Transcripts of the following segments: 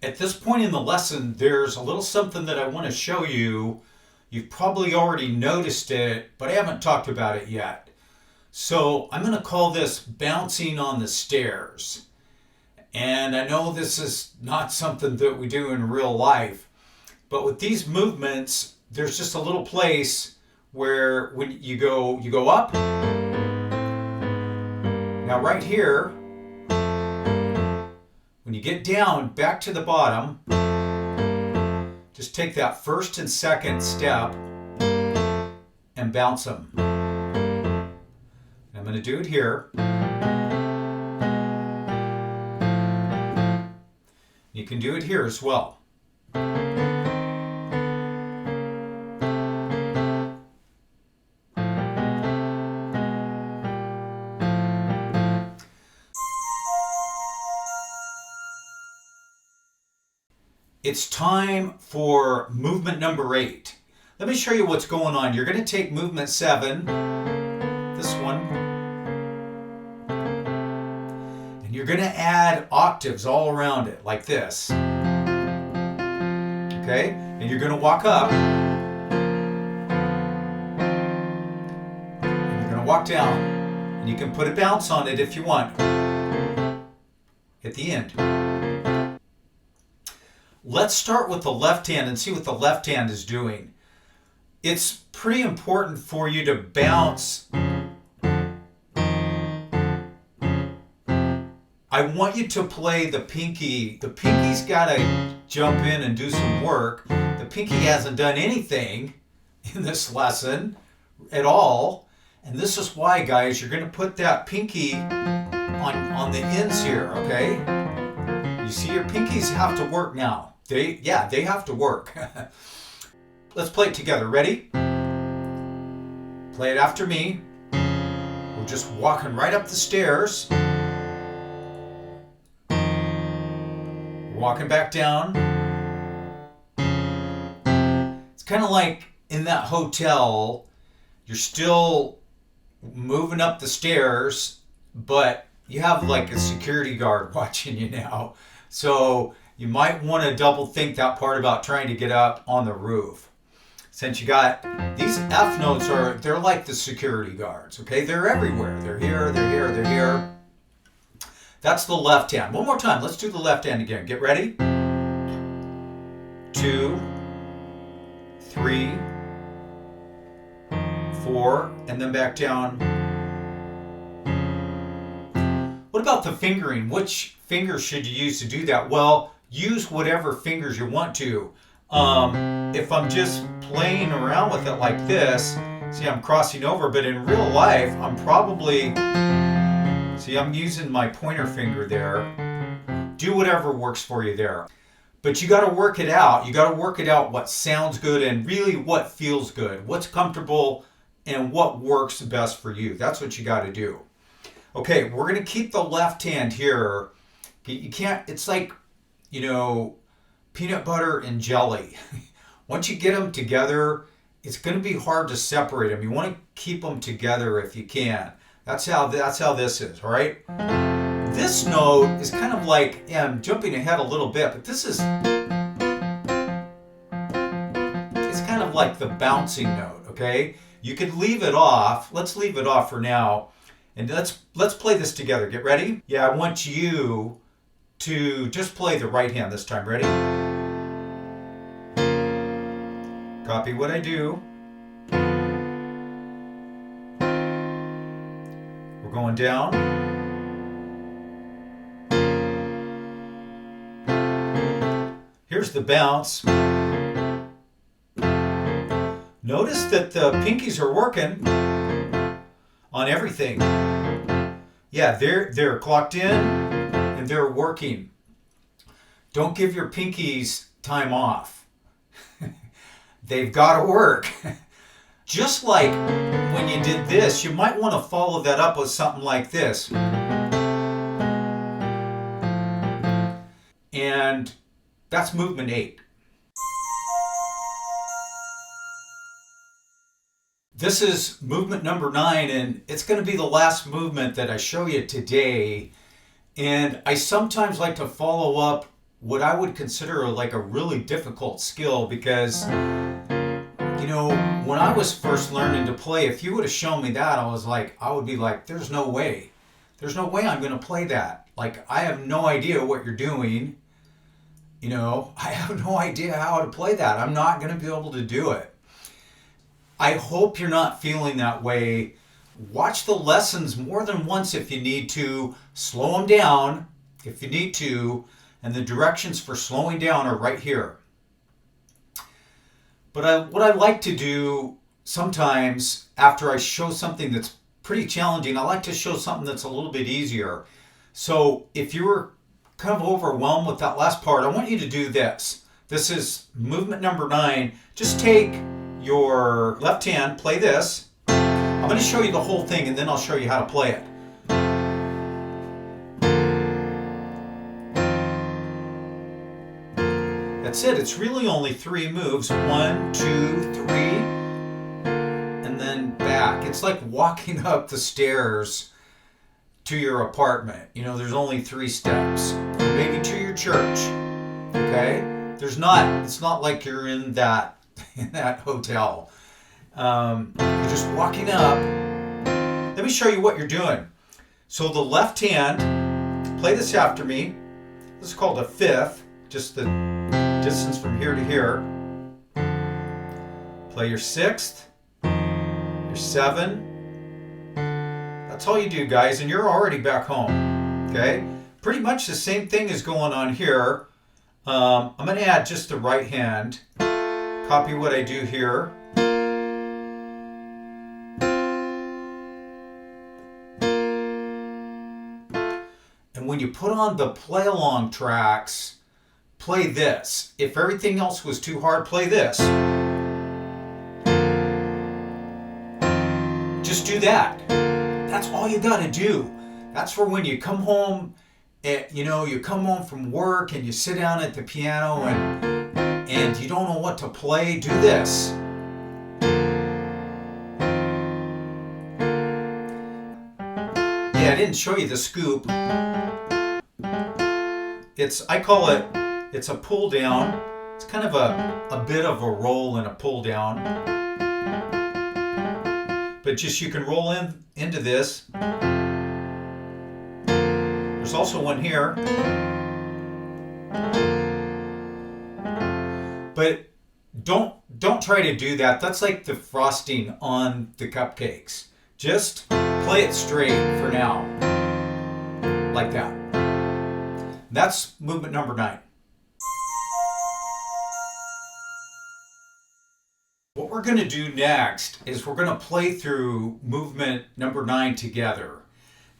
At this point in the lesson, there's a little something that I want to show you. You've probably already noticed it, but I haven't talked about it yet. So I'm going to call this bouncing on the stairs. And I know this is not something that we do in real life, but with these movements, there's just a little place where when you go up. Now right here, when you get down back to the bottom, just take that first and second step and bounce them. I'm going to do it here. You can do it here as well. It's time for movement number 8. Let me show you what's going on. You're going to take movement 7, this one, and you're going to add octaves all around it, like this. Okay? And you're going to walk up, and you're going to walk down, and you can put a bounce on it if you want at the end. Let's start with the left hand and see what the left hand is doing. It's pretty important for you to bounce. I want you to play the pinky. The pinky's got to jump in and do some work. The pinky hasn't done anything in this lesson at all. And this is why, guys, you're going to put that pinky on the ends here, okay? You see your pinkies have to work now. They have to work. Let's play it together. Ready? Play it after me. We're just walking right up the stairs. Walking back down. It's kind of like in that hotel, you're still moving up the stairs, but you have like a security guard watching you now. So you might want to double think that part about trying to get up on the roof. Since you got these F notes, they're like the security guards, okay? They're everywhere. They're here, they're here, they're here. That's the left hand. One more time. Let's do the left hand again. Get ready. 2, 3, 4, and then back down. What about the fingering? Which finger should you use to do that? Well, use whatever fingers you want to. If I'm just playing around with it like this, see, I'm crossing over, but in real life, I'm probably, see, I'm using my pointer finger there. Do whatever works for you there. But you got to work it out. You got to work it out what sounds good and really what feels good, what's comfortable and what works best for you. That's what you got to do. Okay, we're going to keep the left hand here. You can't, it's like, peanut butter and jelly. Once you get them together, it's going to be hard to separate them. You want to keep them together if you can. That's how this is, all right? This note is kind of like, I'm jumping ahead a little bit, but this is, it's kind of like the bouncing note, okay? You could leave it off. Let's leave it off for now. And let's play this together. Get ready? Yeah, I want you to just play the right hand this time. Ready? Copy what I do. We're going down. Here's the bounce. Notice that the pinkies are working on everything. Yeah, they're clocked in and they're working. Don't give your pinkies time off. They've got to work. Just like when you did this, you might want to follow that up with something like this. And that's movement 8. This is movement number 9, and it's going to be the last movement that I show you today. And I sometimes like to follow up what I would consider like a really difficult skill because, you know, when I was first learning to play, if you would have shown me that, I would be like, there's no way. There's no way I'm going to play that. Like, I have no idea what you're doing. You know, I have no idea how to play that. I'm not going to be able to do it. I hope you're not feeling that way. Watch the lessons more than once if you need to. Slow them down if you need to. And the directions for slowing down are right here. But what I like to do sometimes after I show something that's pretty challenging, I like to show something that's a little bit easier. So if you were kind of overwhelmed with that last part, I want you to do this. This is movement number 9. Just take your left hand, play this. I'm going to show you the whole thing and then I'll show you how to play it. That's it. It's really only 3 moves. 1, 2, 3, and then back. It's like walking up the stairs to your apartment. You know, there's only 3 steps. Or maybe to your church. Okay? It's not like you're in that hotel. You're just walking up. Let me show you what you're doing. So the left hand, play this after me. This is called a fifth, just the distance from here to here. Play your 6th, your 7. That's all you do, guys, and you're already back home. Okay? Pretty much the same thing is going on here. I'm going to add just the right hand. Copy what I do here. And when you put on the play along tracks, play this. If everything else was too hard, play this. Just do that. That's all you got to do. That's for when you come home, you come home from work and you sit down at the piano and you don't know what to play, do this. Yeah, I didn't show you the scoop. It's a pull down. It's kind of a bit of a roll and a pull down. But just you can roll into this. There's also one here. But don't try to do that. That's like the frosting on the cupcakes. Just play it straight for now. Like that. That's movement number 9. What we're going to do next is we're going to play through movement number 9 together.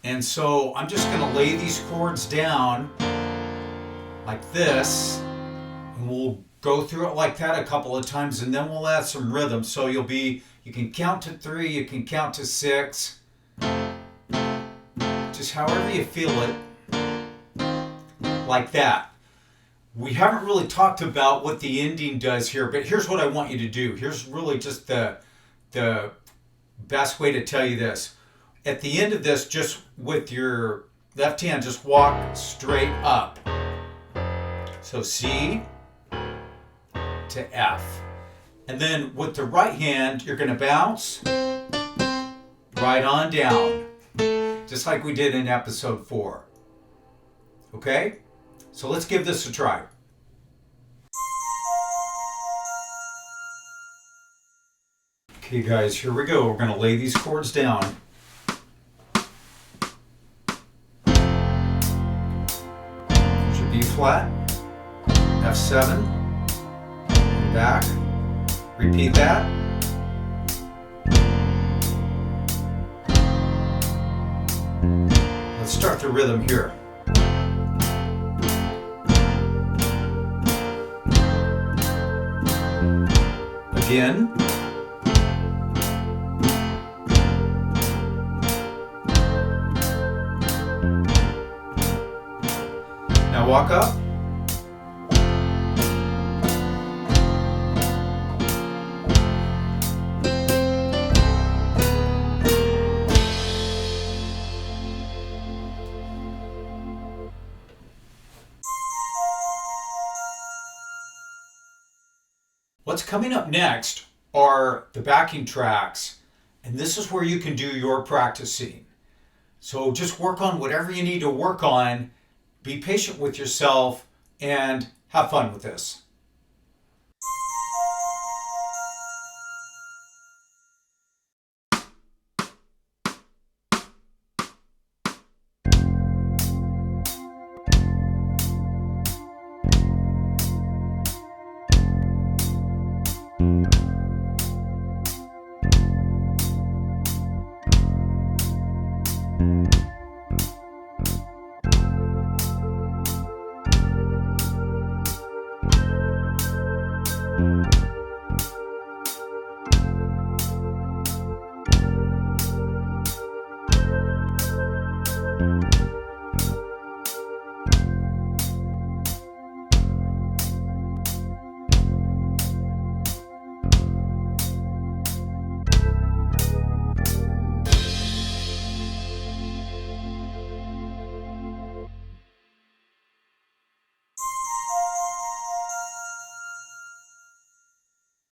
And so I'm just going to lay these chords down like this. And we'll go through it like that a couple of times and then we'll add some rhythm. So you can count to 3, you can count to 6. Just however you feel it. Like that. We haven't really talked about what the ending does here, but here's what I want you to do. Here's really just the best way to tell you this. At the end of this, just with your left hand, just walk straight up. So C to F. And then with the right hand, you're going to bounce right on down. Just like we did in episode 4. Okay? So let's give this a try. Okay guys, here we go. We're going to lay these chords down. There's your B flat, F7, back, repeat that. Let's start the rhythm here. Again. Now walk up. what's coming up next are the backing tracks, and this is where you can do your practicing. So just work on whatever you need to work on, be patient with yourself, and have fun with this.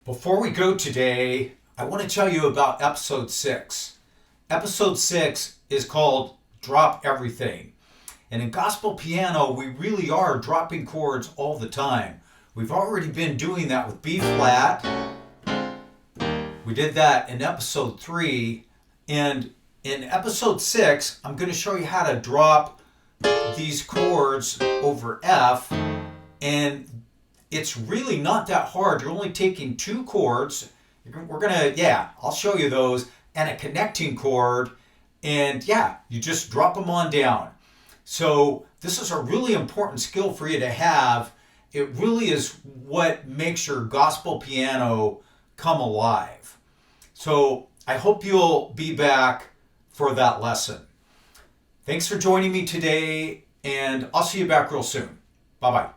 Before we go today, I want to tell you about episode 6. Episode 6 is called Drop Everything. And in gospel piano, we really are dropping chords all the time. We've already been doing that with B flat. We did that in episode 3. And in episode 6, I'm going to show you how to drop these chords over F. And it's really not that hard. You're only taking 2 chords. I'll show you those, and a connecting chord. And you just drop them on down. So this is a really important skill for you to have. It really is what makes your gospel piano come alive. So I hope you'll be back for that lesson. Thanks for joining me today, and I'll see you back real soon. Bye-bye.